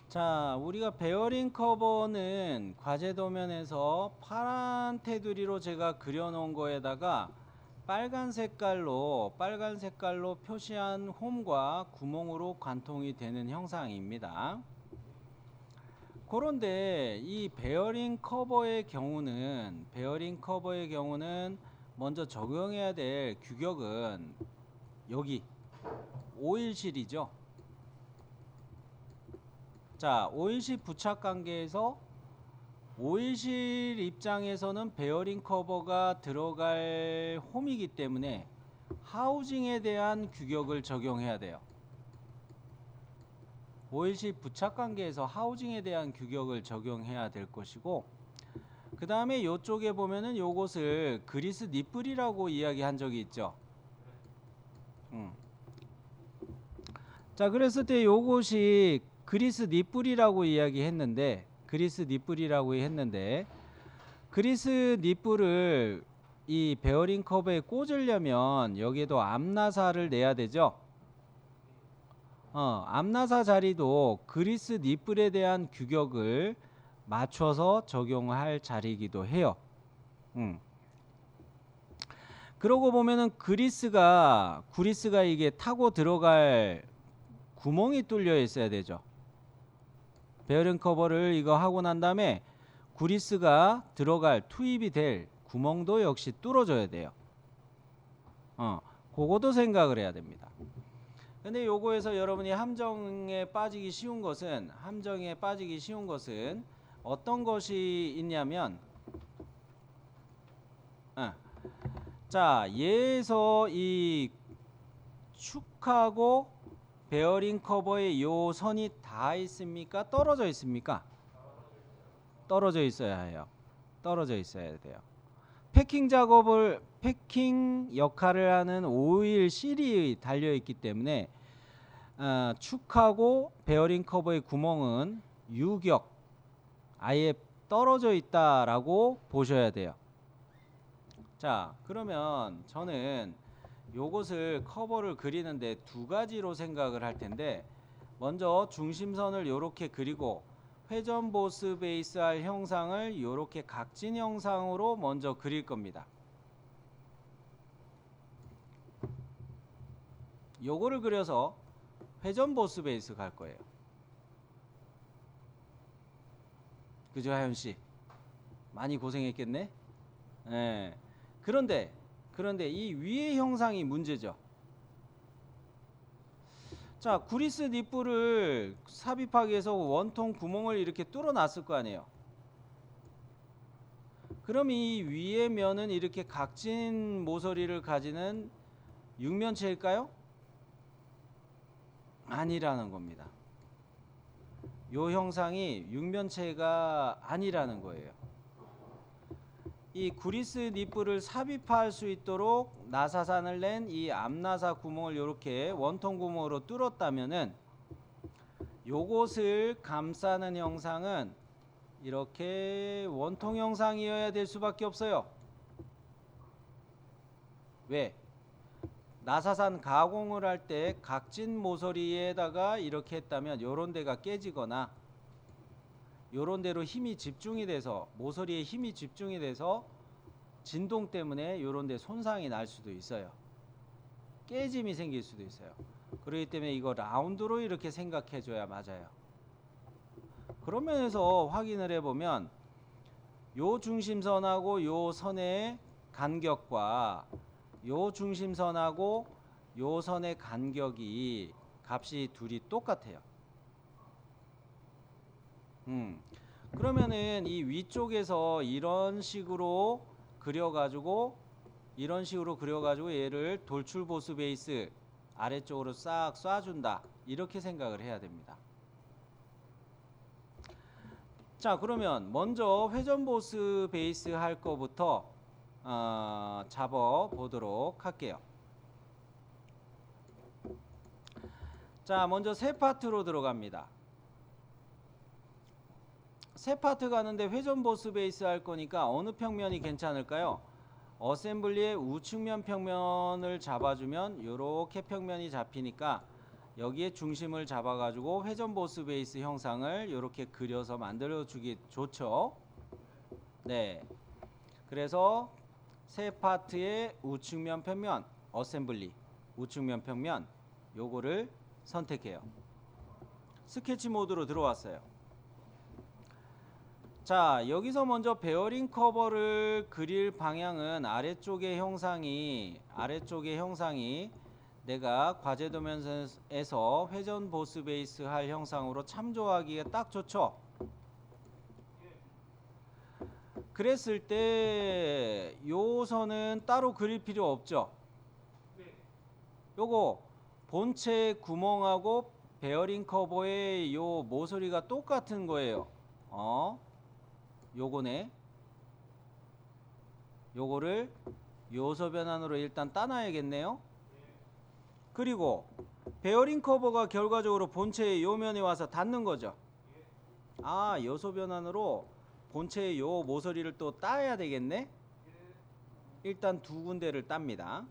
자, 우리가 베어링 커버는 과제 도면에서 파란 테두리로 제가 그려놓은 거에다가 빨간 색깔로 표시한 홈과 구멍으로 관통이 되는 형상입니다. 그런데 이 베어링 커버의 경우는 먼저 적용해야 될 규격은 여기 오일실이죠. 자, 오일실 부착 관계에서 오일실 입장에서는 베어링 커버가 들어갈 홈이기 때문에 하우징에 대한 규격을 적용해야 돼요. 오일실 부착 관계에서 하우징에 대한 규격을 적용해야 될 것이고, 그 다음에 이쪽에 보면은 요것을 그리스 니플이라고 이야기한 적이 있죠. 자, 그랬을 때 요것이 그리스 니플이라고 이야기했는데, 그리스 니플을 이 베어링 커브에 꽂으려면 여기에도 암나사를 내야 되죠. 암나사 자리도 그리스 니플에 대한 규격을 맞춰서 적용할 자리이기도 해요. 그러고 보면은 구리스가 이게 타고 들어갈 구멍이 뚫려 있어야 되죠. 베어링 커버를 이거 하고 난 다음에 구리스가 들어갈 투입이 될 구멍도 역시 뚫어줘야 돼요. 그것도 생각을 해야 됩니다. 근데 요거에서 여러분이 함정에 빠지기 쉬운 것은 어떤 것이 있냐면, 자, 얘에서 이 축하고 베어링 커버의 요 선이 닿아 있습니까? 떨어져 있습니까? 떨어져 있어야 해요. 떨어져 있어야 돼요. 패킹 역할을 하는 오일 실이 달려 있기 때문에 축하고 베어링 커버의 구멍은 유격, 아예 떨어져 있다라고 보셔야 돼요. 자, 그러면 저는 요것을 커버를 그리는데 두 가지로 생각을 할 텐데, 먼저 중심선을 요렇게 그리고 회전 보스 베이스 할 형상을 요렇게 각진 형상으로 먼저 그릴 겁니다. 요거를 그려서 회전 보스 베이스 갈 거예요. 그죠, 하연씨? 많이 고생했겠네? 예. 그런데 이 위의 형상이 문제죠. 자, 구리스 니플을 삽입하기 위해서 원통 구멍을 이렇게 뚫어 놨을 거 아니에요. 그럼 이 위의 면은 이렇게 각진 모서리를 가지는 육면체일까요? 아니라는 겁니다. 요 형상이 육면체가 아니라는 거예요. 이 구리스 니플을 삽입할 수 있도록 나사산을 낸 이 앞나사 구멍을 이렇게 원통 구멍으로 뚫었다면은 요것을 감싸는 형상은 이렇게 원통 형상이어야 될 수밖에 없어요. 왜? 나사산 가공을 할 때 각진 모서리에다가 이렇게 했다면 요런 데가 깨지거나 요런 데로 힘이 집중이 돼서, 모서리에 힘이 집중이 돼서 진동 때문에 요런 데 손상이 날 수도 있어요. 깨짐이 생길 수도 있어요. 그렇기 때문에 이거 라운드로 이렇게 생각해 줘야 맞아요. 그런 면에서 확인을 해보면 요 중심선하고 요 선의 간격과 요 중심선하고 요 선의 간격이 값이 둘이 똑같아요. 그러면은 이 위쪽에서 이런 식으로 그려가지고 얘를 돌출 보스 베이스 아래쪽으로 싹 쏴준다, 이렇게 생각을 해야 됩니다. 자, 그러면 먼저 회전 보스 베이스 할 거부터 잡아 보도록 할게요. 자, 먼저 세 파트로 들어갑니다. 세 파트 가는데 회전 보스 베이스 할 거니까 어느 평면이 괜찮을까요? 어셈블리의 우측면 평면을 잡아주면 이렇게 평면이 잡히니까 여기에 중심을 잡아가지고 회전 보스 베이스 형상을 이렇게 그려서 만들어주기 좋죠. 네. 그래서 세 파트의 우측면 평면 어셈블리, 우측면 평면 요거를 선택해요. 스케치 모드로 들어왔어요. 자, 여기서 먼저 베어링 커버를 그릴 방향은 아래쪽의 형상이 내가 과제 도면에서 회전 보스 베이스 할 형상으로 참조하기에 딱 좋죠. 그랬을 때 요 선은 따로 그릴 필요 없죠. 요거 본체 구멍하고 베어링 커버의 요 모서리가 똑같은 거예요. 요거네. 요거를 요소 변환으로 일단 따놔야겠네요. 그리고 베어링 커버가 결과적으로 본체의 요 면에 와서 닿는 거죠. 아, 요소 변환으로 본체의 요 모서리를 또 따야 되겠네. 일단 두 군데를 땁니다.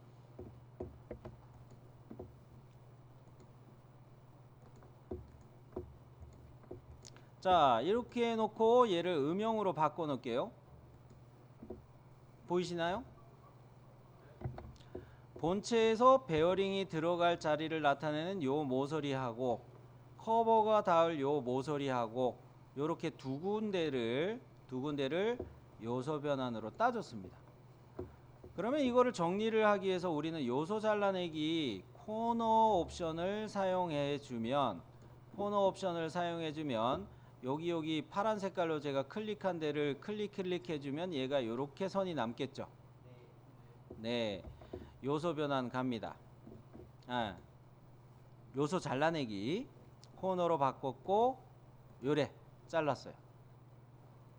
자, 이렇게 해놓고 얘를 음영으로 바꿔 놓을게요. 보이시나요? 본체에서 베어링이 들어갈 자리를 나타내는 요 모서리하고 커버가 닿을 요 모서리하고 요렇게 두 군데를 요소 변환으로 따줬습니다. 그러면 이거를 정리를 하기 위해서 우리는 요소 잘라내기 코너 옵션을 사용해 주면 여기 파란 색깔로 제가 클릭한 데를 클릭해 주면 얘가 요렇게 선이 남겠죠. 네. 요소 변환 갑니다. 요소 잘라내기 코너로 바꿨고 요래 잘랐어요.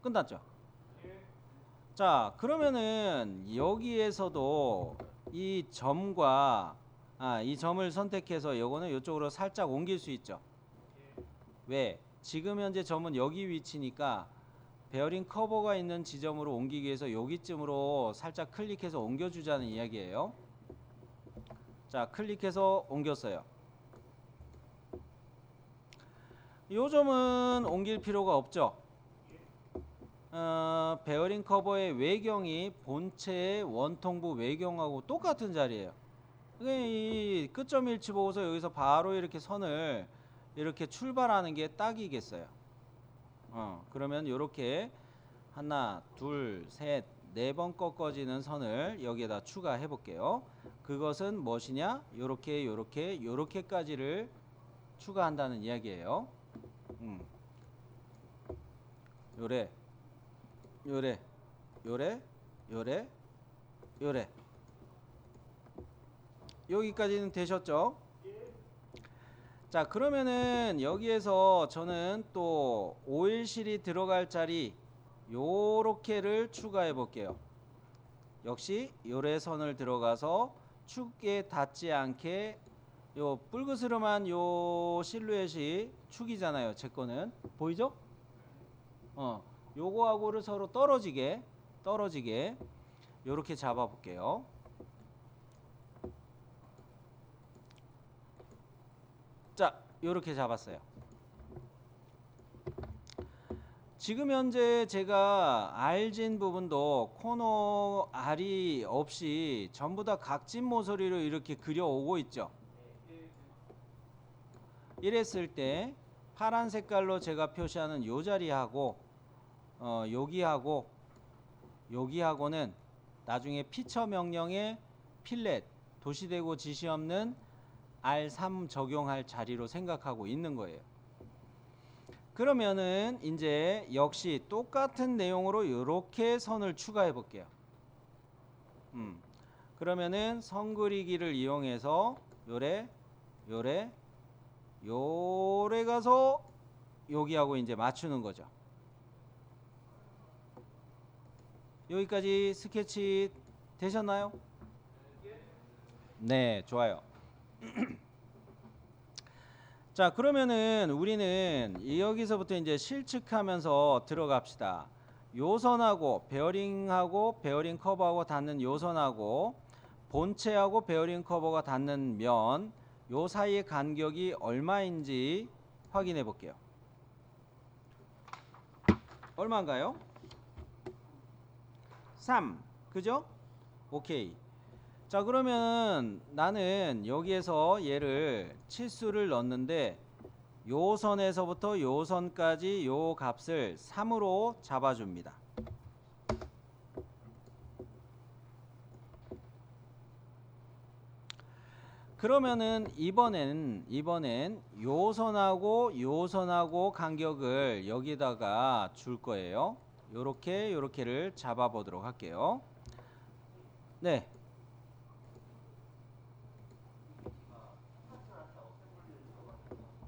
끝났죠? 자, 그러면은 여기에서도 이 점과 이 점을 선택해서 요거는 이쪽으로 살짝 옮길 수 있죠. 왜? 지금 현재 점은 여기 위치니까 베어링 커버가 있는 지점으로 옮기기 위해서 여기쯤으로 살짝 클릭해서 옮겨주자는 이야기예요. 자, 클릭해서 옮겼어요. 요 점은 옮길 필요가 없죠. 베어링 커버의 외경이 본체의 원통부 외경하고 똑같은 자리예요. 이 끝점 일치 보고서 여기서 바로 이렇게 선을 이렇게 출발하는 게 딱이겠어요. 그러면 이렇게 하나, 둘, 셋, 네 번 꺾어지는 선을 여기에다 추가해 볼게요. 그것은 무엇이냐? 요렇게까지를 추가한다는 이야기예요. 요래 여기까지는 되셨죠? 자, 그러면은 여기에서 저는 또 오일실이 들어갈 자리 요렇게를 추가해 볼게요. 역시 요래선을 들어가서 축에 닿지 않게 요 뿔그스름한 요 실루엣이 축이잖아요. 제 거는 보이죠? 요거하고를 서로 떨어지게 요렇게 잡아 볼게요. 자, 요렇게 잡았어요. 지금 현재 제가 알진 부분도 코너 알이 없이 전부 다 각진 모서리로 이렇게 그려오고 있죠. 이랬을 때 파란 색깔로 제가 표시하는 요 자리하고 여기하고는 나중에 피처 명령에 필렛 도시되고 지시 없는 R3 적용할 자리로 생각하고 있는 거예요. 그러면은 이제 역시 똑같은 내용으로 이렇게 선을 추가해 볼게요. 그러면은 선 그리기를 이용해서 요래 가서 여기하고 이제 맞추는 거죠. 여기까지 스케치 되셨나요? 네, 좋아요. 자, 그러면은 우리는 여기서부터 이제 실측하면서 들어갑시다. 요선하고 베어링하고 베어링 커버하고 닿는 요선하고 본체하고 베어링 커버가 닿는 면 요 사이의 간격이 얼마인지 확인해 볼게요. 얼마인가요? 3. 그죠? 오케이. 자, 그러면 나는 여기에서 얘를 치수를 넣는데 요 선에서부터 요 선까지 요 값을 3으로 잡아줍니다. 그러면은 이번엔 요 선하고 간격을 여기다가 줄 거예요. 요렇게를 잡아 보도록 할게요. 네.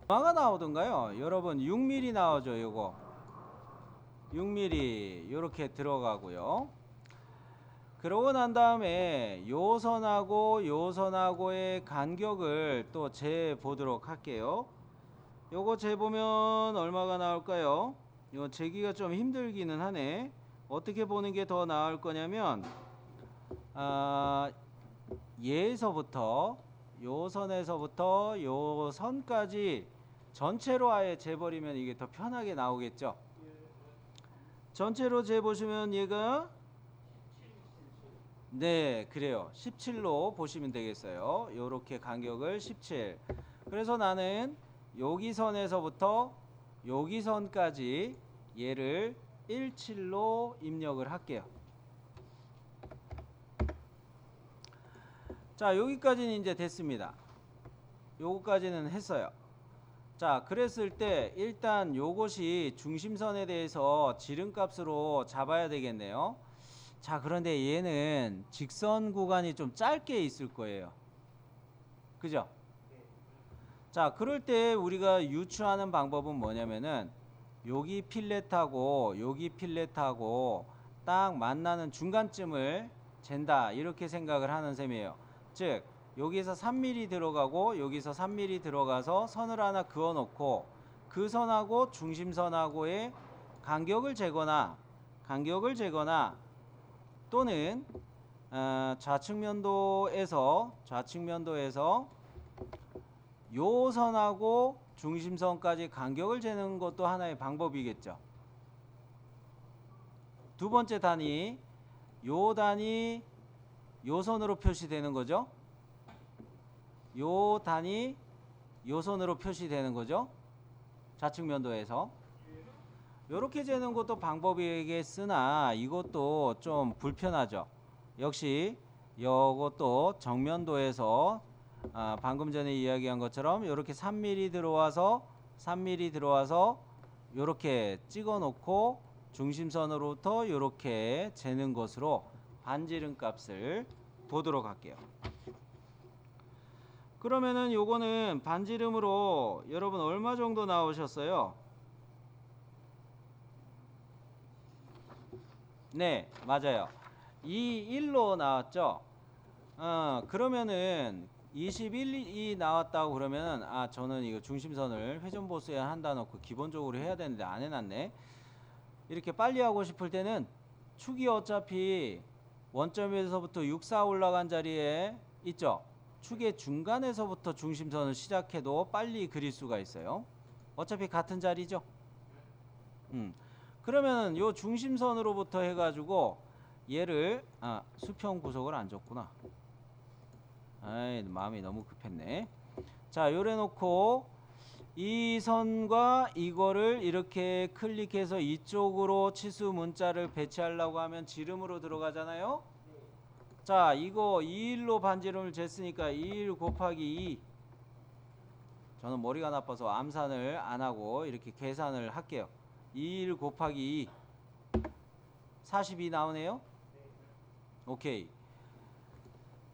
얼마가 나오던가요? 여러분 6mm 나오죠, 요거. 6mm 요렇게 들어가고요. 그러고 난 다음에 요 선하고의 간격을 또 재 보도록 할게요. 요거 재 보면 얼마가 나올까요? 이거 재기가 좀 힘들기는 하네. 어떻게 보는 게 더 나을 거냐면 얘에서부터 요 선에서부터 요 선까지 전체로 아예 재버리면 이게 더 편하게 나오겠죠. 전체로 재보시면 얘가 네, 그래요. 17로 보시면 되겠어요. 요렇게 간격을 17. 그래서 나는 여기 선에서부터 여기 선까지 얘를 17로 입력을 할게요. 자, 여기까지는 이제 됐습니다. 요거까지는 했어요. 자, 그랬을 때 일단 요것이 중심선에 대해서 지름값으로 잡아야 되겠네요. 자, 그런데 얘는 직선 구간이 좀 짧게 있을 거예요. 그죠? 자, 그럴 때 우리가 유추하는 방법은 뭐냐면은 여기 필렛하고 딱 만나는 중간쯤을 잰다, 이렇게 생각을 하는 셈이에요. 즉 여기서 3mm 들어가고 여기서 3mm 들어가서 선을 하나 그어 놓고 그 선하고 중심선하고의 간격을 재거나 또는 좌측면도에서 요 선하고 중심선까지 간격을 재는 것도 하나의 방법이겠죠. 두 번째 단위, 요 단위 요 선으로 표시되는 거죠. 요 단위 요 선으로 표시되는 거죠. 좌측면도에서 요렇게 재는 것도 방법이겠으나 이것도 좀 불편하죠. 역시 요것도 정면도에서 방금 전에 이야기한 것처럼 요렇게 3mm 들어와서 요렇게 찍어 놓고 중심선으로부터 요렇게 재는 것으로 반지름 값을 보도록 할게요. 그러면은 요거는 반지름으로 여러분 얼마 정도 나오셨어요? 네, 맞아요. 1로 나왔죠. 그러면은 21이 나왔다고 그러면은 저는 이거 중심선을 회전보수에 한다 놓고 기본적으로 해야 되는데 안 해놨네. 이렇게 빨리 하고 싶을 때는 축이 어차피 원점에서부터 6, 4 올라간 자리에 있죠. 축의 중간에서부터 중심선을 시작해도 빨리 그릴 수가 있어요. 어차피 같은 자리죠. 그러면 요 중심선으로부터 해가지고 얘를 수평 구속을 안 줬구나. 마음이 너무 급했네. 자, 요래 놓고 이 선과 이거를 이렇게 클릭해서 이쪽으로 치수 문자를 배치하려고 하면 지름으로 들어가잖아요. 자, 이거 2일로 반지름을 쟀으니까 2일 곱하기 2. 저는 머리가 나빠서 암산을 안 하고 이렇게 계산을 할게요. 2일 곱하기 2 42 나오네요. 오케이.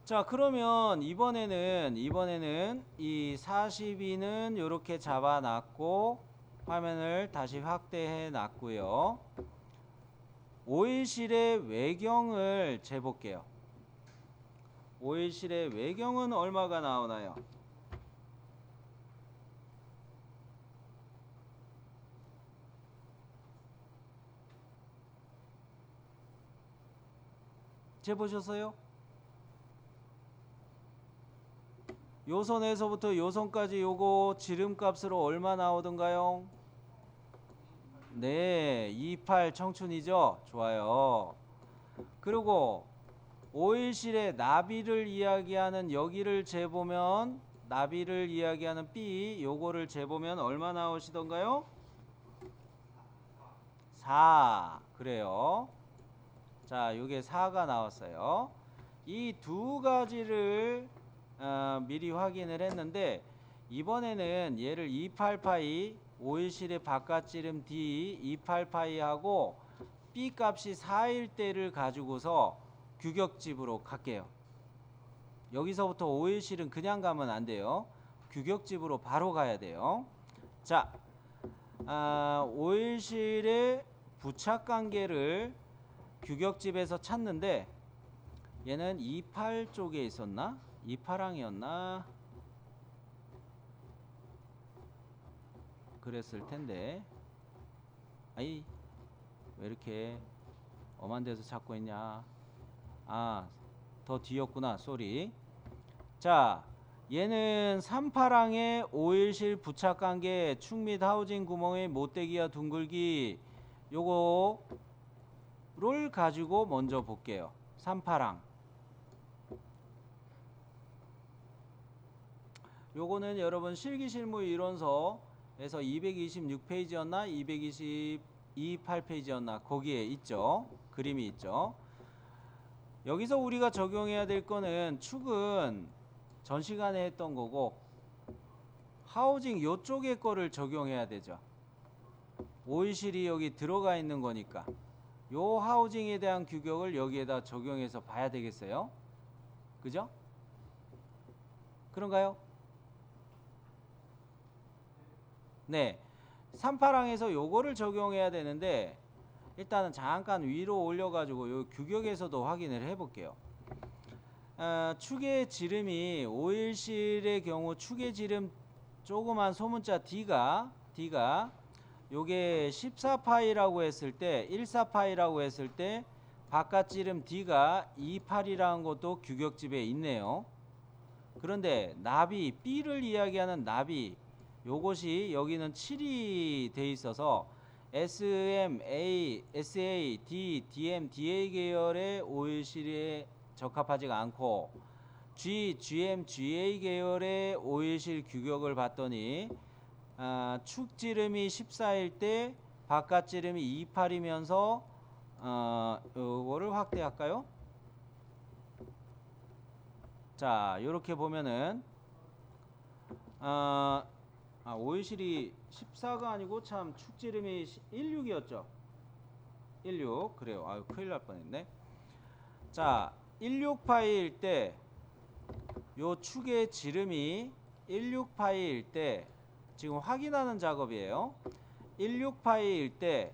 자, 그러면 이번에는 이 42는 이렇게 잡아놨고 화면을 다시 확대해 놨고요. 오일실의 외경을 재볼게요. 오일실의 외경은 얼마가 나오나요? 재보셨어요? 요선에서부터 요선까지 요거 지름값으로 얼마 나오던가요? 네, 28 청춘이죠. 좋아요. 그리고 오일실의 나비를 이야기하는 여기를 재보면, 나비를 이야기하는 B 요거를 재보면 얼마 나오시던가요? 4. 그래요. 자, 요게 4가 나왔어요. 이 두 가지를 미리 확인을 했는데, 이번에는 얘를 28파이 오일실의 바깥지름 D 28파이하고 B 값이 4일 때를 가지고서 규격집으로 갈게요. 여기서부터 오일실은 그냥 가면 안 돼요. 규격집으로 바로 가야 돼요. 자, 오일실의 부착관계를 규격집에서 찾는데, 얘는 28 쪽에 있었나? 28항이었나? 그랬을 텐데. 아이, 왜 이렇게 엄한 데서 찾고 있냐? 아, 더 뒤였구나. 쏘리. 자, 얘는 38항의 오일실 부착관계 축 및 하우징 구멍의 못대기와 둥글기 요거를 가지고 먼저 볼게요. 38항. 요거는 여러분 실기실무 이론서에서 226페이지였나 228페이지였나 거기에 있죠. 그림이 있죠. 여기서 우리가 적용해야 될 거는 축은 전 시간에 했던 거고, 하우징 요쪽에 거를 적용해야 되죠. 오일실이 여기 들어가 있는 거니까 요 하우징에 대한 규격을 여기에다 적용해서 봐야 되겠어요. 그죠? 그런가요? 네, 38항에서 요거를 적용해야 되는데, 일단은 잠깐 위로 올려가지고 요 규격에서도 확인을 해볼게요. 축의 지름이 오일실의 경우 축의 지름 조그만 소문자 D가 요게 14파이라고 했을 때, 14파이라고 했을 때 바깥 지름 D가 28이라는 것도 규격집에 있네요. 그런데 나비 B를 이야기하는 나비 요것이 여기는 7이 돼 있어서 SM, A, SA, D, DM, DA 계열의 오일실에 적합하지가 않고, G, GM, GA 계열의 오일실 규격을 봤더니 축지름이 14일 때 바깥지름이 28이면서 요거를 확대할까요? 자, 요렇게 보면은 오일실이 14가 아니고 참 축지름이 16이었죠. 16. 그래요. 아유, 큰일 날 뻔했네. 자, 16파이일 때 요 축의 지름이 16파이일 때, 지금 확인하는 작업이에요. 16파이일 때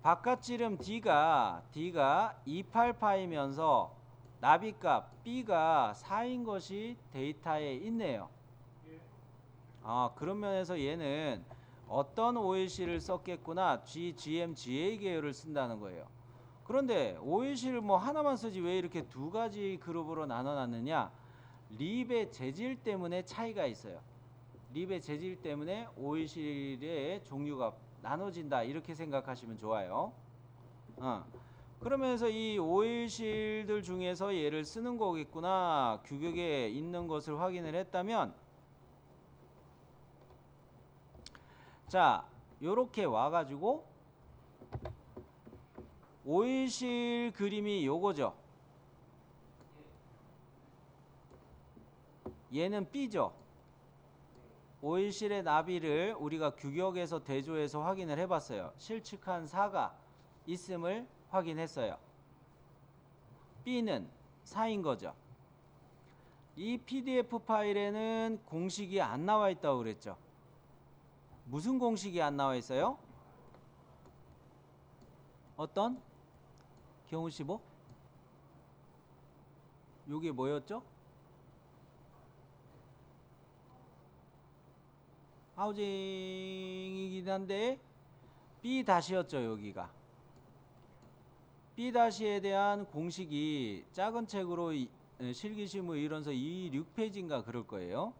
바깥 지름 D가 28파이면서 나비값 B가 4인 것이 데이터에 있네요. 그런 면에서 얘는 어떤 오일실을 썼겠구나, G, GM, GA 계열을 쓴다는 거예요. 그런데 오일실을 뭐 하나만 쓰지 왜 이렇게 두 가지 그룹으로 나눠놨느냐? 립의 재질 때문에 차이가 있어요. 립의 재질 때문에 오일실의 종류가 나눠진다, 이렇게 생각하시면 좋아요. 그러면서 이 오일실들 중에서 얘를 쓰는 거겠구나, 규격에 있는 것을 확인을 했다면, 자, 요렇게 와가지고 오일실 그림이 요거죠. 얘는 B죠. 오일실의 나비를 우리가 규격에서 대조해서 확인을 해봤어요. 실측한 4가 있음을 확인했어요. B는 4인 거죠. 이 PDF 파일에는 공식이 안 나와 있다고 그랬죠. 무슨 공식이 안 나와 있어요? 어떤? 경우 15? 요게 뭐였죠? 하우징이긴 한데 B-였죠. 여기가 B-에 대한 공식이 작은 책으로 실기시무 이론서 26페이지인가 그럴 거예요.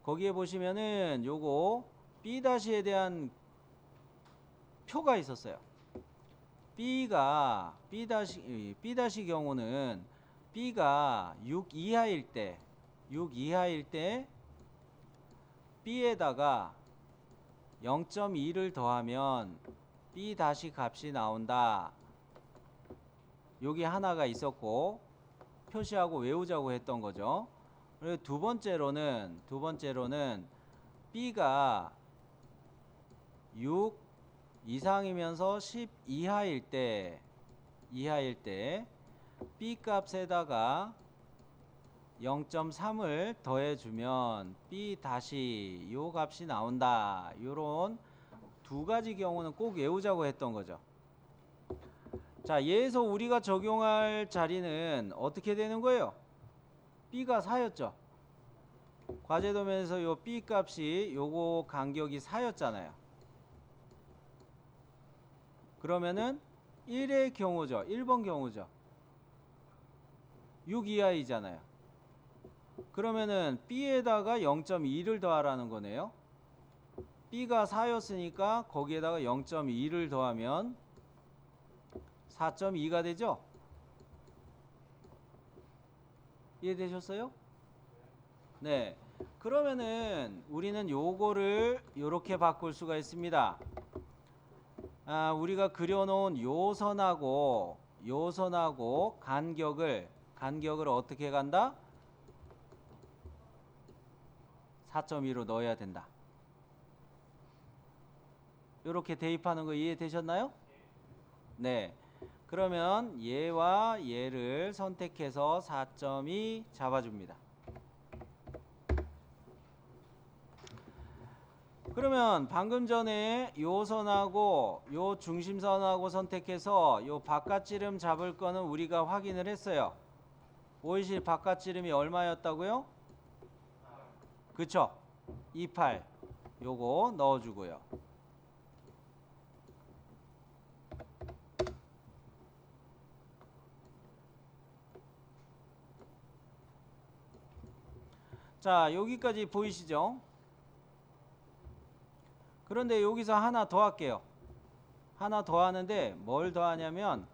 거기에 보시면은 요거 B-에 대한 표가 있었어요. B 경우는 B가 6 이하일 때 B에다가 0.2를 더하면 B 값이 나온다. 여기 하나가 있었고 표시하고 외우자고 했던 거죠. 그리고 두 번째로는 B가 6 이상이면서 10 이하일 때 B 값에다가 0.3을 더해주면 B 요 값이 나온다. 요런 두 가지 경우는 꼭 외우자고 했던 거죠. 자, 얘에서 우리가 적용할 자리는 어떻게 되는 거예요? B가 4였죠. 과제도면에서 요 B 값이 요거 간격이 4였잖아요. 그러면은 1의 경우죠. 1번 경우죠. 6 이하이잖아요. 그러면은 B에다가 0.2를 더하라는 거네요. B가 4였으니까 거기에다가 0.2를 더하면 4.2가 되죠? 이해되셨어요? 네. 그러면은 우리는 요거를 요렇게 바꿀 수가 있습니다. 우리가 그려놓은 요선하고 간격을 어떻게 간다? 4.2로 넣어야 된다. 요렇게 대입하는 거 이해되셨나요? 네. 그러면 얘와 얘를 선택해서 4.2 잡아줍니다. 그러면 방금 전에 요 선하고 요 중심선하고 선택해서 요 바깥지름 잡을 거는 우리가 확인을 했어요. 오이실 바깥지름이 얼마였다고요? 그쵸? 28 요거 넣어주고요. 자, 여기까지 보이시죠? 그런데 여기서 하나 더 할게요. 하나 더 하는데 뭘 더 하냐면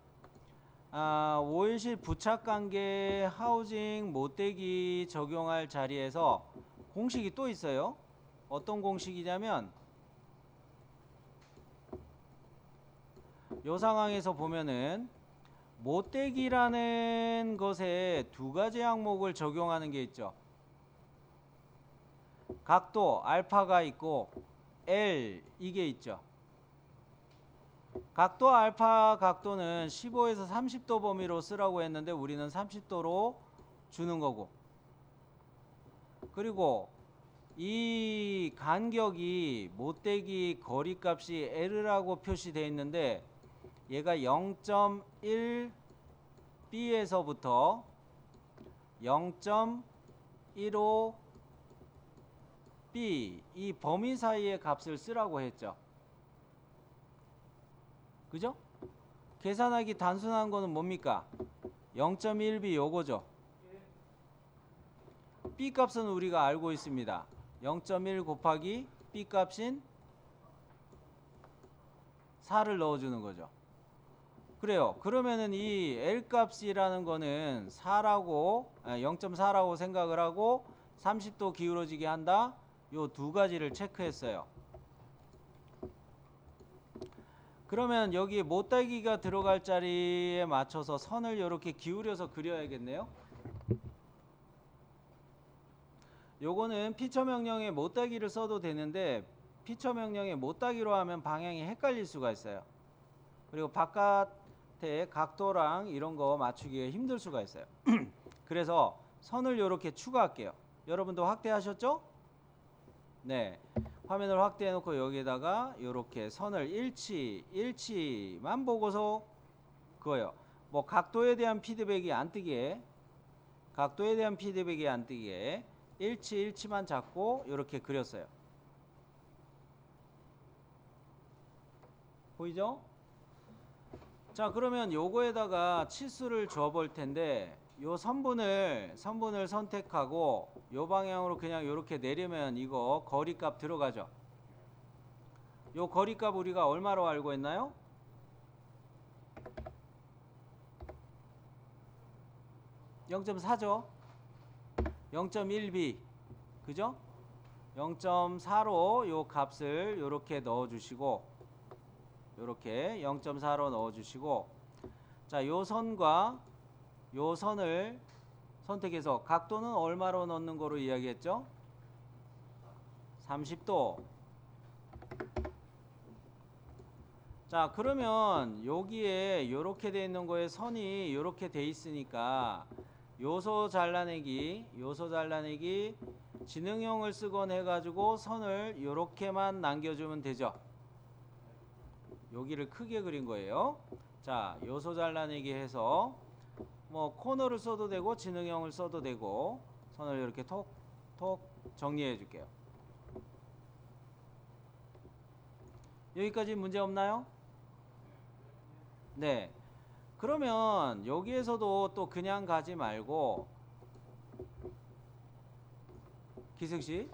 오일실 부착관계 하우징 못대기 적용할 자리에서 공식이 또 있어요. 어떤 공식이냐면 이 상황에서 보면은 못대기라는 것에 두 가지 항목을 적용하는 게 있죠. 각도 알파가 있고 L 이게 있죠. 각도 알파 각도는 15에서 30도 범위로 쓰라고 했는데 우리는 30도로 주는 거고, 그리고 이 간격이 못대기 거리값이 L이라고 표시되어 있는데 얘가 0.1 B에서부터 0.15 B 이 범위 사이의 값을 쓰라고 했죠. 그죠? 계산하기 단순한 거는 뭡니까? 0.1B 요거죠. B 값은 우리가 알고 있습니다. 0.1 곱하기 B 값인 4를 넣어주는 거죠. 그래요. 그러면은 이 L 값이라는 거는 0.4라고 생각을 하고 30도 기울어지게 한다. 요 두 가지를 체크했어요. 그러면 여기 못다기가 들어갈 자리에 맞춰서 선을 이렇게 기울여서 그려야겠네요. 요거는 피처 명령에 못다기를 써도 되는데 피처 명령에 못다기로 하면 방향이 헷갈릴 수가 있어요. 그리고 바깥에 각도랑 이런 거 맞추기가 힘들 수가 있어요. 그래서 선을 이렇게 추가할게요. 여러분도 확대하셨죠? 네. 화면을 확대해 놓고 여기에다가 이렇게 선을 일치만 보고서 그거요. 뭐 각도에 대한 피드백이 안 뜨게 일치만 잡고 이렇게 그렸어요. 보이죠? 자, 그러면 요거에다가 치수를 줘 볼 텐데 요 선분을 선택하고 요 방향으로 그냥 요렇게 내리면 이거 거리값 들어가죠. 요 거리값 우리가 얼마로 알고 있나요? 0.4죠. 0.1b 그죠? 0.4로 요 값을 요렇게 넣어 주시고 요렇게 0.4로 넣어 주시고 자, 요 선과 요 선을 선택해서 각도는 얼마로 넣는 거로 이야기했죠? 30도. 자, 그러면 여기에 요렇게 돼 있는 거에 선이 요렇게 돼 있으니까 요소 잘라내기 지능형을 쓰건 해가지고 선을 요렇게만 남겨주면 되죠. 여기를 크게 그린 거예요. 자, 요소 잘라내기 해서 뭐 코너를 써도 되고 지능형을 써도 되고 선을 이렇게 톡톡 정리해 줄게요. 여기까지 문제 없나요? 네. 그러면 여기에서도 또 그냥 가지 말고 기석씨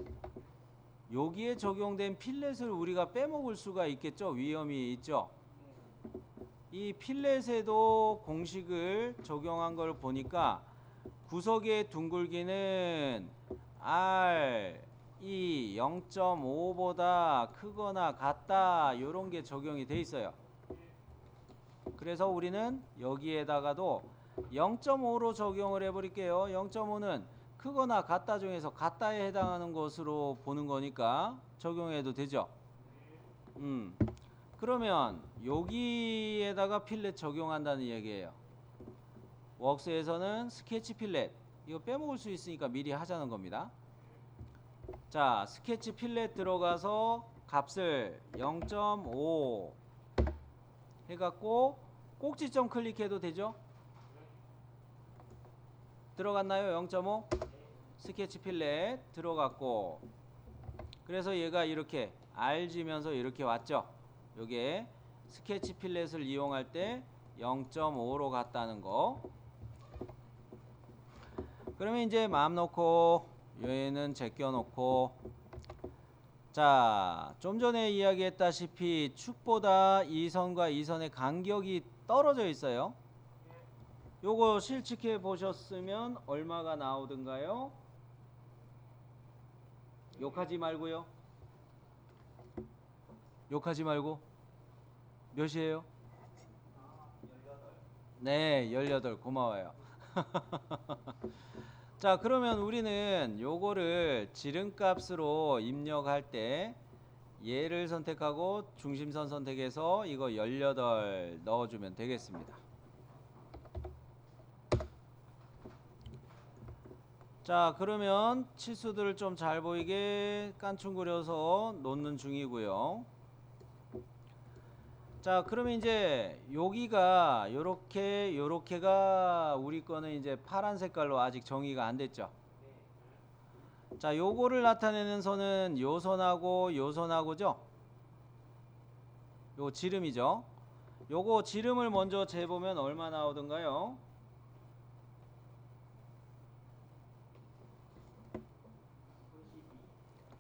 여기에 적용된 필렛을 우리가 빼먹을 수가 있겠죠. 위험이 있죠. 이 필렛에도 공식을 적용한 걸 보니까 구석의 둥글기는 R 이 0.5보다 크거나 같다 이런 게 적용이 돼 있어요. 그래서 우리는 여기에다가도 0.5로 적용을 해버릴게요. 0.5는 크거나 같다 중에서 같다에 해당하는 것으로 보는 거니까 적용해도 되죠. 그러면 여기에다가 필렛 적용한다는 얘기예요. 웍스에서는 스케치 필렛 이거 빼먹을 수 있으니까 미리 하자는 겁니다. 자, 스케치 필렛 들어가서 값을 0.5 해갖고 꼭지점 클릭해도 되죠? 들어갔나요? 0.5 스케치 필렛 들어갔고 그래서 얘가 이렇게 알지면서 이렇게 왔죠. 요게 스케치 필렛을 이용할 때 0.5로 갔다는 거. 그러면 이제 마음 놓고 얘는 제껴 놓고 자, 좀 전에 이야기했다시피 축보다 이 선과 이 선의 간격이 떨어져 있어요. 요거 실측해 보셨으면 얼마가 나오던가요? 욕하지 말고요. 욕하지 말고 몇이에요? 네, 18. 고마워요. 자, 그러면 우리는 요거를 지름값으로 입력할 때 얘를 선택하고 중심선 선택해서 이거 18 넣어주면 되겠습니다. 자, 그러면 치수들을 좀 잘 보이게 깐충그려서 놓는 중이고요. 자, 그러면 이제 여기가 요렇게가 우리 거는 이제 파란 색깔로 아직 정의가 안 됐죠. 자, 요거를 나타내는 선은 요 선하고 요 선하고죠. 요 지름이죠. 요거 지름을 먼저 재보면 얼마 나오던가요?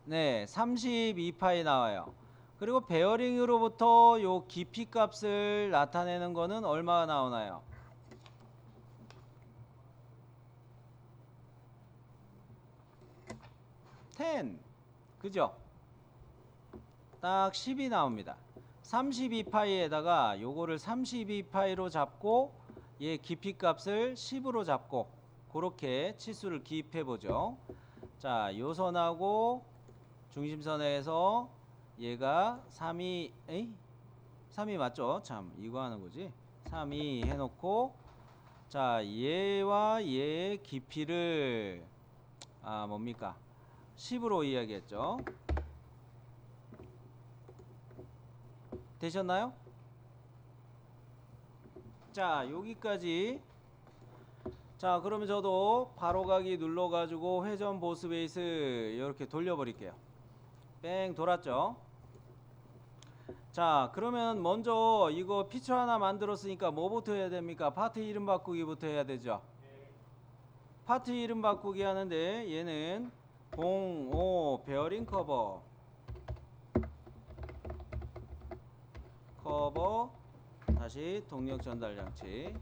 네, 32파이 나와요. 그리고 베어링으로부터 요 깊이 값을 나타내는 거는 얼마가 나오나요? 10 그죠? 딱 10이 나옵니다. 32파이에다가 요거를 32파이로 잡고 얘 깊이 값을 10으로 잡고 그렇게 치수를 기입해 보죠. 자, 요 선하고 중심선에서 얘가 3이 3이 맞죠? 참 이거 하는 거지. 3이 해놓고 자, 얘와 얘의 깊이를 뭡니까? 10으로 이야기했죠. 되셨나요? 자, 여기까지. 자, 그러면 저도 바로가기 눌러가지고 회전 보스 베이스 이렇게 돌려버릴게요. 뺑 돌았죠. 자, 그러면 먼저 이거 피처 하나 만들었으니까 뭐부터 해야 됩니까? 파트 이름 바꾸기부터 해야 되죠. 파트 이름 바꾸기 하는데 얘는 05 베어링 커버 다시 동력 전달 장치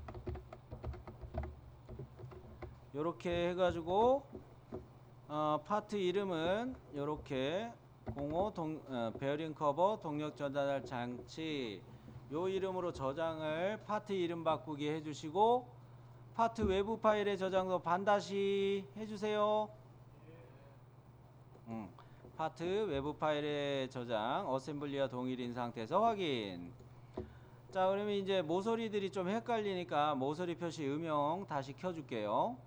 요렇게 해가지고 파트 이름은 요렇게 05 베어링 커버 동력 전달 장치 요 이름으로 저장을 파트 이름 바꾸기 해주시고 파트 외부 파일의 저장도 반드시 해주세요. 파트 외부 파일의 저장 어셈블리와 동일인 상태에서 확인. 자, 그러면 이제 모서리들이 좀 헷갈리니까 모서리 표시 음영 다시 켜줄게요.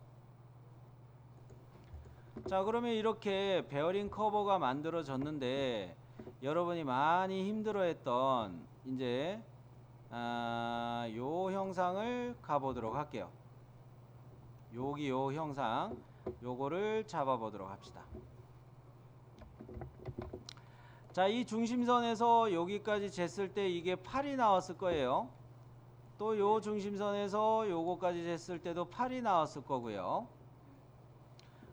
자, 그러면 이렇게 베어링 커버가 만들어졌는데 여러분이 많이 힘들어했던 이제 요 형상을 가보도록 할게요. 여기 요 형상 요거를 잡아보도록 합시다. 자, 이 중심선에서 여기까지 쟀을 때 이게 8이 나왔을 거예요. 또 요 중심선에서 요거까지 쟀을 때도 8이 나왔을 거고요.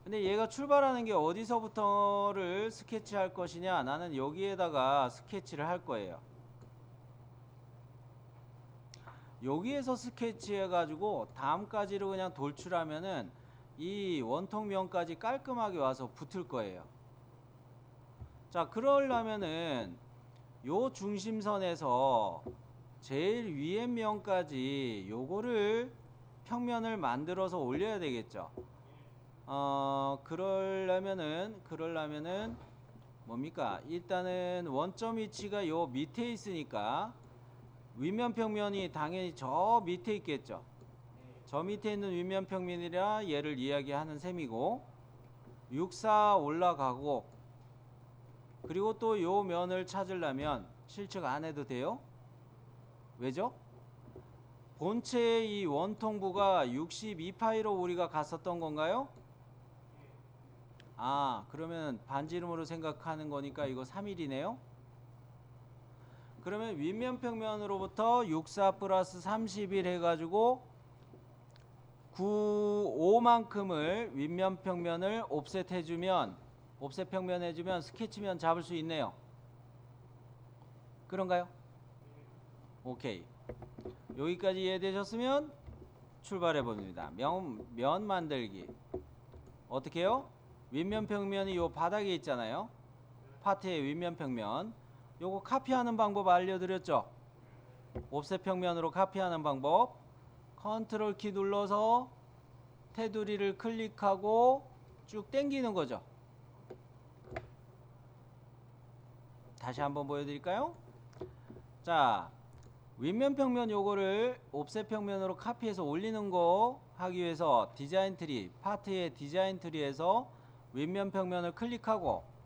근데 얘가 출발하는 게 어디서부터를 스케치할 것이냐, 나는 여기에다가 스케치를 할 거예요. 여기에서 스케치해 가지고 다음까지로 그냥 돌출하면은 이 원통면까지 깔끔하게 와서 붙을 거예요. 자, 그러려면은 요 중심선에서 제일 위에 면까지 요거를 평면을 만들어서 올려야 되겠죠. 그러려면은 뭡니까? 일단은 원점 위치가 요 밑에 있으니까 윗면 평면이 당연히 저 밑에 있겠죠. 저 밑에 있는 윗면 평면이라 얘를 이야기하는 셈이고 64 올라가고 그리고 또 요 면을 찾으려면 실측 안 해도 돼요. 왜죠? 본체의 이 원통부가 62파이로 우리가 갔었던 건가요? 그러면 반지름으로 생각하는 거니까 이거 3일이네요. 그러면 윗면 평면으로부터 64 플러스 31 해가지고 95만큼을 윗면 평면을 옵셋 해주면 옵셋 평면 해주면 스케치면 잡을 수 있네요. 그런가요? 오케이. 여기까지 이해되셨으면 출발해 봅니다. 면 만들기. 어떻게 해요? 윗면 평면이 요 바닥에 있잖아요. 파트의 윗면 평면. 요거 카피하는 방법 알려드렸죠? 옵셋 평면으로 카피하는 방법. 컨트롤 키 눌러서 테두리를 클릭하고 쭉 당기는 거죠. 다시 한번 보여드릴까요? 자, 윗면 평면 요거를 옵셋 평면으로 카피해서 올리는 거 하기 위해서 디자인 트리, 파트의 디자인 트리에서 윗면 평면을 클릭하고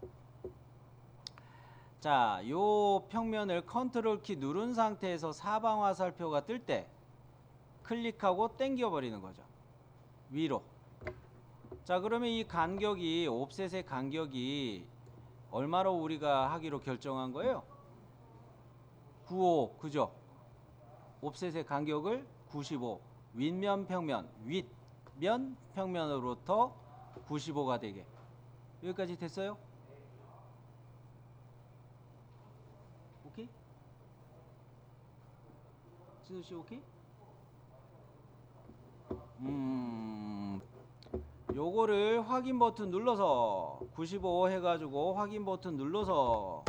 자, 요 평면을 컨트롤 키 누른 상태에서 사방 화살표가 뜰 때 클릭하고 당겨 버리는 거죠. 위로. 자, 그러면 이 간격이 옵셋의 간격이 얼마로 우리가 하기로 결정한 거예요? 95, 그죠? 옵셋의 간격을 95, 윗면 평면, 윗면 평면으로부터 95가 되게. 여기까지 됐어요? 오케이? 진우씨 오케이? 요거를 확인 버튼 눌러서 95 해가지고 확인 버튼 눌러서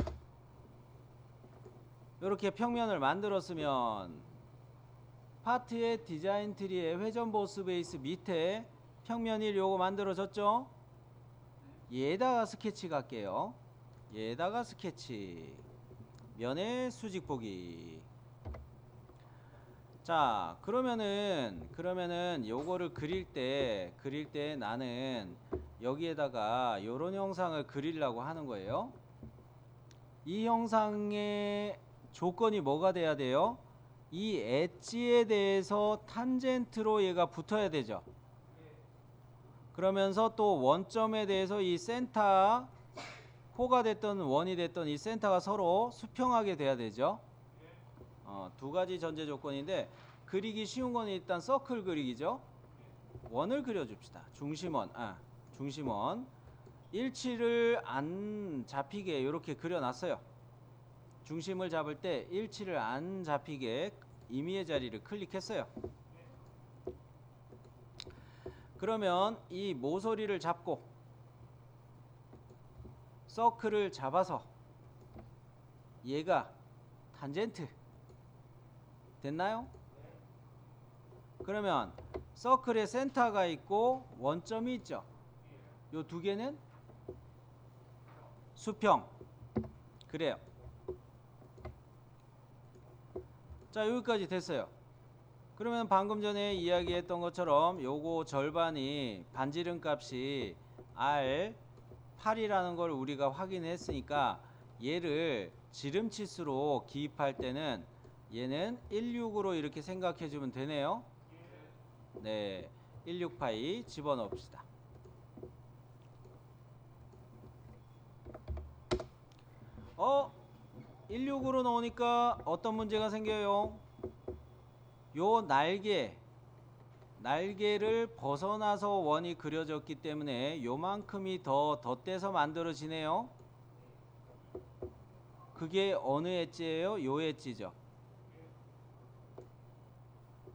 이렇게 평면을 만들었으면 파트의 디자인 트리의 회전 보스 베이스 밑에 평면 1 요거 만들어졌죠? 얘다가 스케치 갈게요. 얘다가 스케치 면의 수직 보기. 자, 그러면은 요거를 그릴 때 나는 여기에다가 요런 형상을 그리려고 하는 거예요. 이 형상의 조건이 뭐가 돼야 돼요? 이 엣지에 대해서 탄젠트로 얘가 붙어야 되죠. 그러면서 또 원점에 대해서 이 센터 호가 됐던 원이 됐던 이 센터가 서로 수평하게 돼야 되죠. 두 가지 전제 조건인데 그리기 쉬운 건 일단 서클 그리기죠. 원을 그려줍시다. 중심원 일치를 안 잡히게 이렇게 그려놨어요. 중심을 잡을 때 일치를 안 잡히게 임의의 자리를 클릭했어요. 그러면 이 모서리를 잡고 서클을 잡아서 얘가 탄젠트 됐나요? 그러면 서클에 센터가 있고 원점이 있죠. 요 두 개는 수평. 그래요. 자, 여기까지 됐어요. 그러면 방금 전에 이야기했던 것처럼 요거 절반이 반지름 값이 R8이라는 걸 우리가 확인했으니까 얘를 지름치수로 기입할 때는 얘는 16으로 이렇게 생각해 주면 되네요. 네, 16파이 집어넣읍시다. 16으로 넣으니까 어떤 문제가 생겨요? 요 날개를 벗어나서 원이 그려졌기 때문에 요만큼이 더 덧대서 만들어지네요. 그게 어느 엣지예요? 요 엣지죠.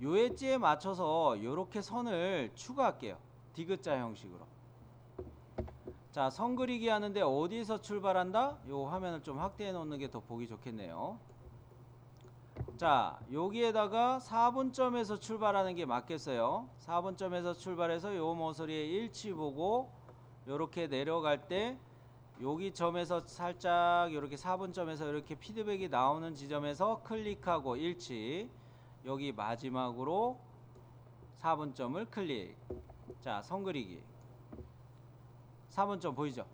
요 엣지에 맞춰서 요렇게 선을 추가할게요. 디귿자 형식으로. 자, 선 그리기 하는데 어디서 출발한다? 요 화면을 좀 확대해 놓는 게 더 보기 좋겠네요. 자, 여기에다가 4분점에서 출발하는 게 맞겠어요. 4분점에서 출발해서 요 모서리에 일치 보고 요렇게 내려갈 때 여기 점에서 살짝 요렇게 4분점에서 이렇게 피드백이 나오는 지점에서 클릭하고 일치, 여기 마지막으로 4분점을 클릭. 자, 선 그리기 4분점 보이죠?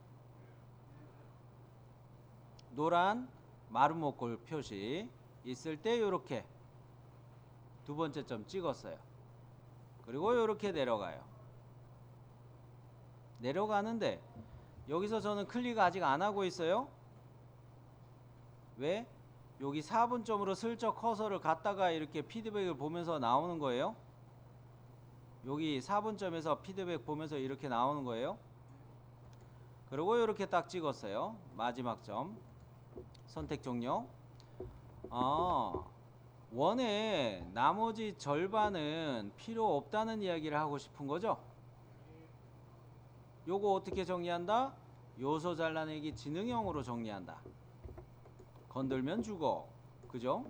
노란 마름모꼴 표시 있을 때 요렇게 두 번째 점 찍었어요. 그리고 요렇게 내려가요. 내려가는데 여기서 저는 클릭 아직 안 하고 있어요. 왜? 여기 4분점으로 슬쩍 커서를 갖다가 이렇게 피드백을 보면서 나오는 거예요. 여기 4분점에서 피드백 보면서 이렇게 나오는 거예요. 그리고 이렇게 딱 찍었어요. 마지막 점 선택 종료. 원의 나머지 절반은 필요 없다는 이야기를 하고 싶은 거죠. 요거 어떻게 정리한다? 요소 잘라내기 지능형으로 정리한다. 건들면 죽어. 그죠?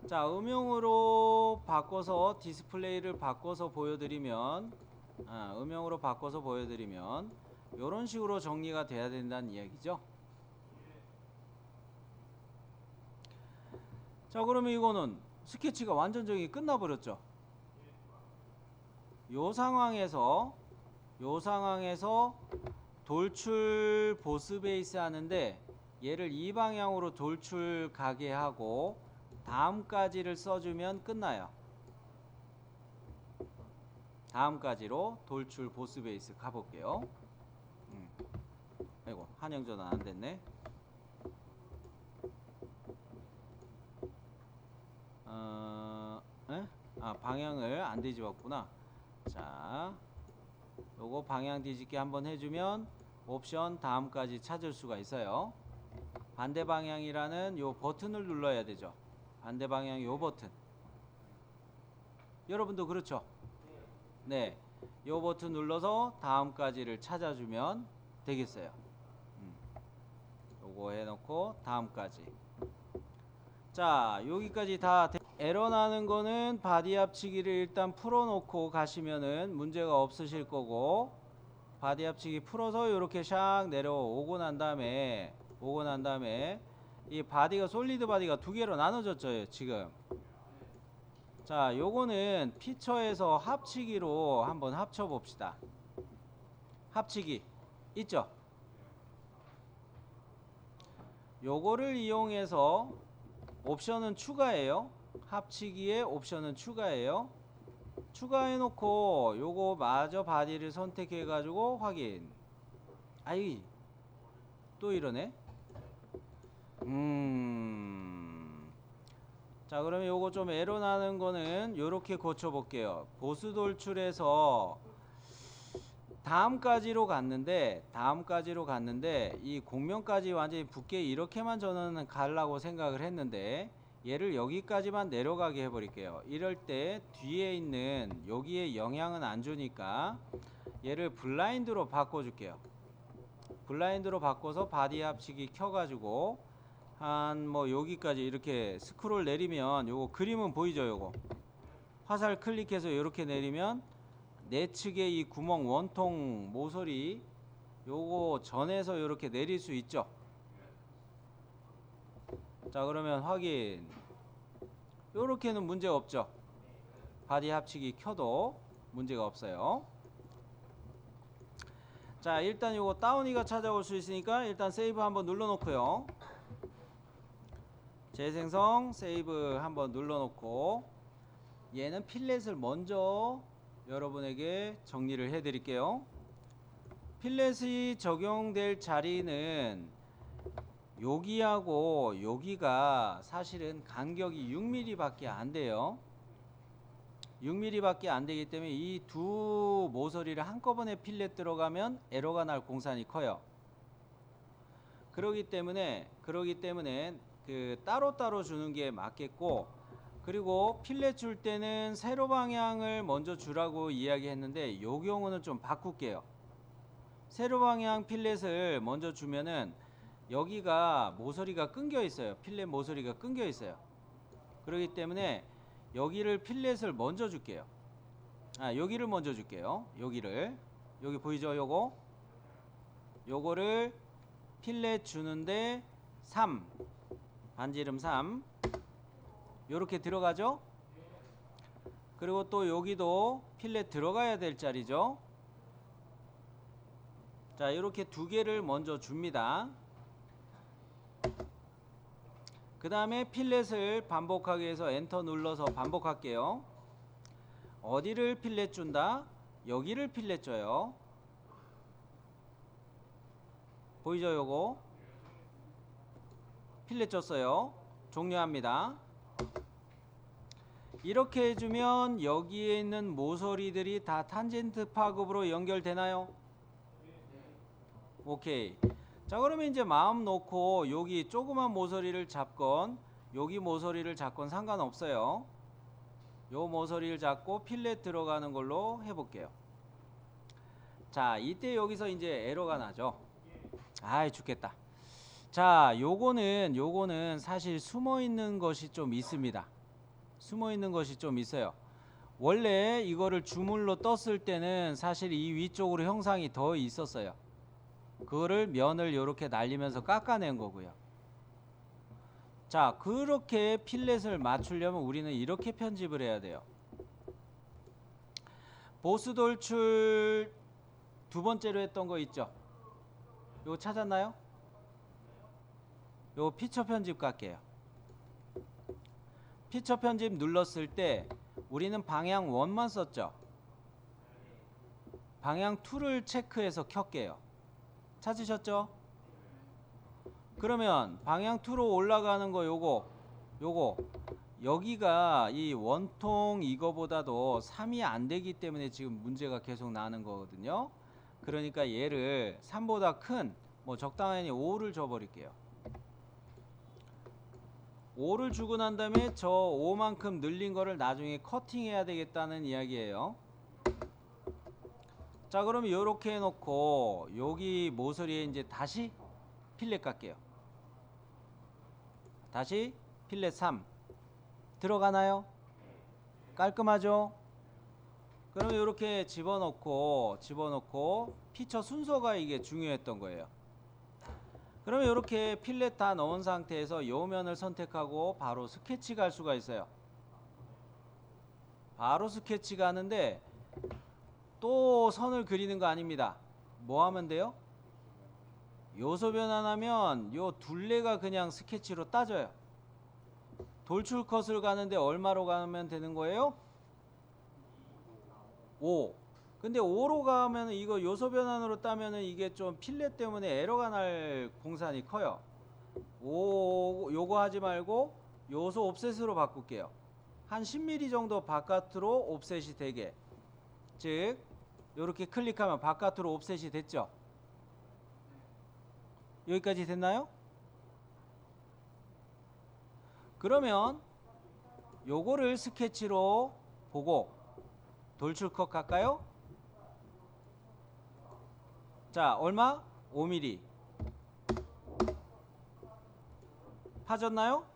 자, 음영으로 바꿔서 디스플레이를 바꿔서 보여드리면 음영으로 바꿔서 보여드리면 요런 식으로 정리가 돼야 된다는 이야기죠. 자, 그러면 이거는 스케치가 완전적이 끝나버렸죠. 요 상황에서 돌출 보스 베이스 하는데 얘를 이 방향으로 돌출 가게 하고 다음까지를 써주면 끝나요. 다음까지로 돌출 보스 베이스 가볼게요. 아이고, 한영전환 안 됐네. 방향을 안 뒤집었구나. 자, 요거 방향 뒤집기 한번 해주면 옵션 다음까지 찾을 수가 있어요. 반대 방향이라는 요 버튼을 눌러야 되죠. 반대 방향 요 버튼. 여러분도 그렇죠? 네, 요 버튼 눌러서 다음까지를 찾아주면 되겠어요. 요거 해놓고 다음까지. 자, 여기까지 다 에러 나는 거는 바디 합치기를 일단 풀어놓고 가시면은 문제가 없으실 거고, 바디 합치기 풀어서 이렇게 샥 내려오고 난 다음에 이 바디가 솔리드 바디가 두 개로 나눠졌죠 지금. 자, 요거는 피처에서 합치기로 한번 합쳐 봅시다. 합치기 있죠? 요거를 이용해서 옵션은 추가예요. 합치기에 옵션은 추가예요. 추가해 놓고 요거 마저 바디를 선택해 가지고 확인. 아이, 또 이러네. 자, 그러면 요거 좀 에러 나는 거는 요렇게 고쳐 볼게요. 보수 돌출해서 다음까지로 갔는데 이 공면까지 완전히 붙게 이렇게만 저는 가려고 생각을 했는데 얘를 여기까지만 내려가게 해버릴게요. 이럴 때 뒤에 있는 여기에 영향은 안 주니까 얘를 블라인드로 바꿔줄게요. 블라인드로 바꿔서 바디 합치기 켜가지고 한 뭐 여기까지 이렇게 스크롤 내리면 요거 그림은 보이죠? 요거 화살 클릭해서 이렇게 내리면 내측의 이 구멍 원통 모서리 요거 전에서 이렇게 내릴 수 있죠. 자, 그러면 확인. 요렇게는 문제 없죠. 바디 합치기 켜도 문제가 없어요. 자, 일단 요거 다운이가 찾아올 수 있으니까 일단 세이브 한번 눌러 놓고요. 재생성 세이브 한번 눌러 놓고 얘는 필렛을 먼저 여러분에게 정리를 해 드릴게요. 필렛이 적용될 자리는 여기하고 여기가 사실은 간격이 6mm 밖에 안 돼요. 6mm 밖에 안 되기 때문에 이 두 모서리를 한꺼번에 필렛 들어가면 에러가 날 공산이 커요. 그러기 때문에 그 따로따로 주는 게 맞겠고, 그리고 필렛 줄 때는 세로 방향을 먼저 주라고 이야기했는데 요 경우는 좀 바꿀게요. 세로 방향 필렛을 먼저 주면은 여기가 모서리가 끊겨 있어요. 필렛 모서리가 끊겨 있어요. 그렇기 때문에 여기를 필렛을 먼저 줄게요. 여기를 먼저 줄게요. 여기 보이죠? 요거를 필렛 주는데 3 반지름 3 요렇게 들어가죠. 그리고 또 여기도 필렛 들어가야 될 자리죠. 자, 이렇게 두 개를 먼저 줍니다. 그 다음에 필렛을 반복하기 위해서 엔터 눌러서 반복할게요. 어디를 필렛 준다? 여기를 필렛 줘요. 보이죠? 요거 필렛 줬어요. 종료합니다. 이렇게 해주면 여기에 있는 모서리들이 다 탄젠트 파급으로 연결되나요? 오케이. 자, 그러면 이제 마음 놓고 여기 조그만 모서리를 잡건 여기 모서리를 잡건 상관없어요. 요 모서리를 잡고 필렛 들어가는 걸로 해볼게요. 자, 이때 여기서 이제 에러가 나죠. 아이 죽겠다. 자, 요거는 사실 숨어있는 것이 좀 있습니다. 숨어있는 것이 좀 있어요. 원래 이거를 주물로 떴을 때는 사실 이 위쪽으로 형상이 더 있었어요. 그거를 면을 이렇게 날리면서 깎아낸 거고요. 자, 그렇게 필렛을 맞추려면 우리는 이렇게 편집을 해야 돼요. 보스 돌출 두 번째로 했던 거 있죠? 요거 찾았나요? 요 피처 편집 갈게요. 피처 편집 눌렀을 때 우리는 방향 1만 썼죠. 방향 2를 체크해서 켤게요. 찾으셨죠? 그러면 방향 2로 올라가는 거 요거 여기가 이 원통 이거보다도 3이 안 되기 때문에 지금 문제가 계속 나는 거거든요. 그러니까 얘를 3보다 큰 뭐 적당히 5를 줘 버릴게요. 5를 주고 난 다음에 저 5만큼 늘린 거를 나중에 커팅해야 되겠다는 이야기예요. 자, 그럼 요렇게 해놓고 여기 모서리에 이제 다시 필렛 갈게요. 다시 필렛 3 들어가나요? 깔끔하죠? 그럼 요렇게 집어넣고 피처 순서가 이게 중요했던 거예요. 그러면 이렇게 필렛 다 넣은 상태에서 요 면을 선택하고 바로 스케치 갈 수가 있어요. 바로 스케치 가는데 또 선을 그리는 거 아닙니다. 뭐 하면 돼요? 요소 변환하면 요 둘레가 그냥 스케치로 따져요. 돌출 컷을 가는데 얼마로 가면 되는 거예요? 5. 근데 5로 가면 이거 요소 변환으로 따면은 이게 좀 필렛 때문에 에러가 날 공산이 커요. 요거 하지 말고 요소 옵셋으로 바꿀게요. 한 10mm 정도 바깥으로 옵셋이 되게. 즉 이렇게 클릭하면 바깥으로 옵셋이 됐죠. 여기까지 됐나요? 그러면 요거를 스케치로 보고 돌출컷 갈까요? 자, 얼마? 5mm. 파졌나요?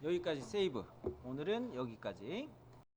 여기까지 세이브. 오늘은 여기까지.